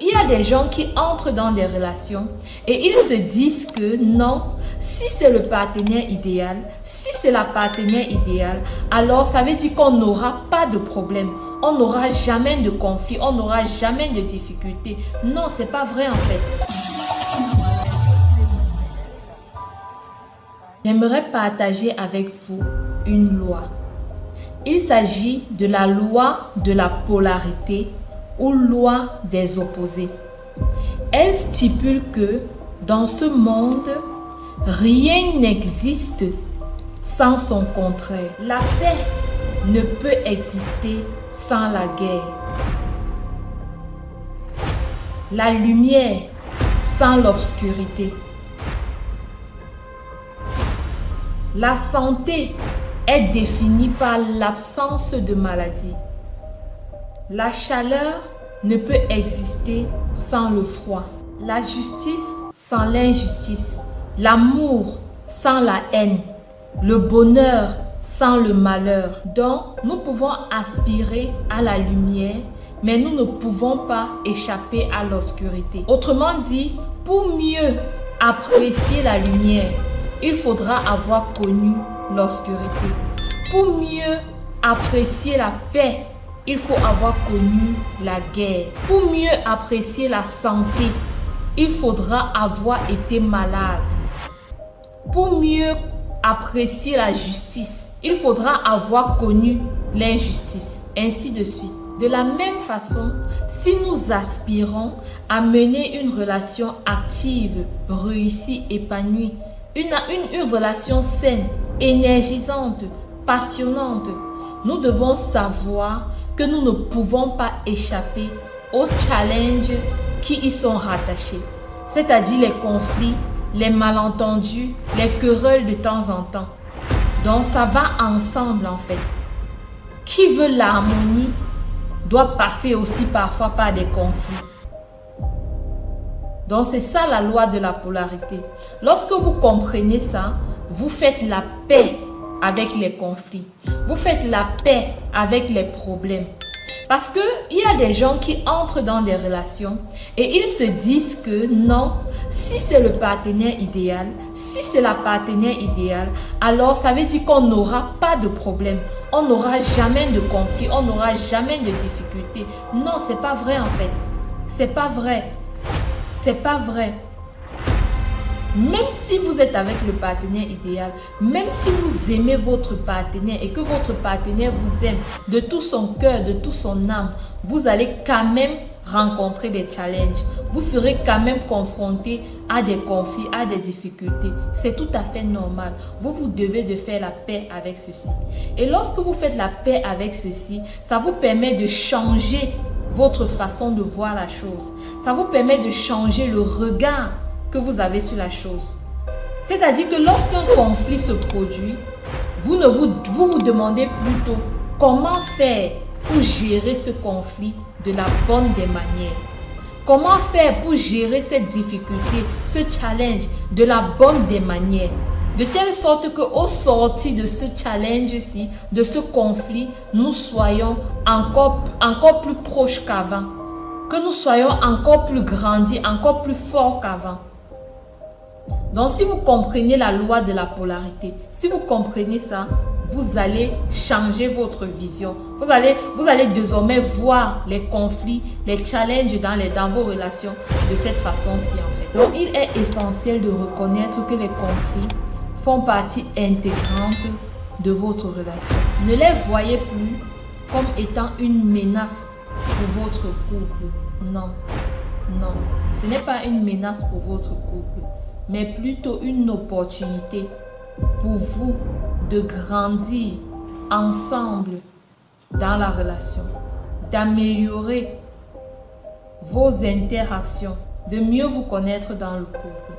Il y a des gens qui entrent dans des relations et ils se disent que non, si c'est le partenaire idéal, si c'est la partenaire idéale, alors ça veut dire qu'on n'aura pas de problème, on n'aura jamais de conflit, on n'aura jamais de difficultés. Non, c'est pas vrai en fait. J'aimerais partager avec vous une loi. Il s'agit de la loi de la polarité ou loi des opposés. Elle stipule que dans ce monde, rien n'existe sans son contraire. La paix ne peut exister sans la guerre. La lumière sans l'obscurité. La santé est définie par l'absence de maladie. La chaleur ne peut exister sans le froid. La justice sans l'injustice. L'amour sans la haine. Le bonheur sans le malheur. Donc, nous pouvons aspirer à la lumière, mais nous ne pouvons pas échapper à l'obscurité. Autrement dit, pour mieux apprécier la lumière, il faudra avoir connu l'obscurité. Pour mieux apprécier la paix, il faut avoir connu la guerre. Pour mieux apprécier la santé, il faudra avoir été malade. Pour mieux apprécier la justice, il faudra avoir connu l'injustice, ainsi de suite. De la même façon, si nous aspirons à mener une relation active, réussie, épanouie, une relation saine, énergisante, passionnante, nous devons savoir que nous ne pouvons pas échapper aux challenges qui y sont rattachés, c'est-à-dire les conflits, les malentendus, les querelles de temps en temps. Donc ça va ensemble en fait. Qui veut l'harmonie doit passer aussi parfois par des conflits. Donc c'est ça la loi de la polarité. Lorsque vous comprenez ça, vous faites la paix avec les conflits. Vous faites la paix avec les problèmes. Parce qu'il y a des gens qui entrent dans des relations et ils se disent que non, si c'est le partenaire idéal, si c'est la partenaire idéale, alors ça veut dire qu'on n'aura pas de problème. On n'aura jamais de conflit, on n'aura jamais de difficultés. Non, c'est pas vrai en fait. C'est pas vrai. C'est pas vrai. Même si vous êtes avec le partenaire idéal, même si vous aimez votre partenaire et que votre partenaire vous aime de tout son cœur, de toute son âme, vous allez quand même rencontrer des challenges. Vous serez quand même confronté à des conflits, à des difficultés. C'est tout à fait normal. Vous devez de faire la paix avec ceci. Et lorsque vous faites la paix avec ceci, ça vous permet de changer votre façon de voir la chose. Ça vous permet de changer le regard que vous avez sur la chose. C'est-à-dire que lorsqu'un conflit se produit, vous vous demandez plutôt comment faire pour gérer ce conflit de la bonne des manières. Comment faire pour gérer cette difficulté, ce challenge de la bonne des manières. De telle sorte qu'au sortir de ce challenge-ci, de ce conflit, nous soyons encore plus proches qu'avant. Que nous soyons encore plus grandis, encore plus forts qu'avant. Donc si vous comprenez la loi de la polarité, si vous comprenez ça, vous allez changer votre vision. Vous allez désormais voir les conflits, les challenges dans vos relations de cette façon-ci en fait. Donc il est essentiel de reconnaître que les conflits font partie intégrante de votre relation. Ne les voyez plus comme étant une menace pour votre couple. Non, non, ce n'est pas une menace pour votre couple, mais plutôt une opportunité pour vous de grandir ensemble dans la relation, d'améliorer vos interactions, de mieux vous connaître dans le couple.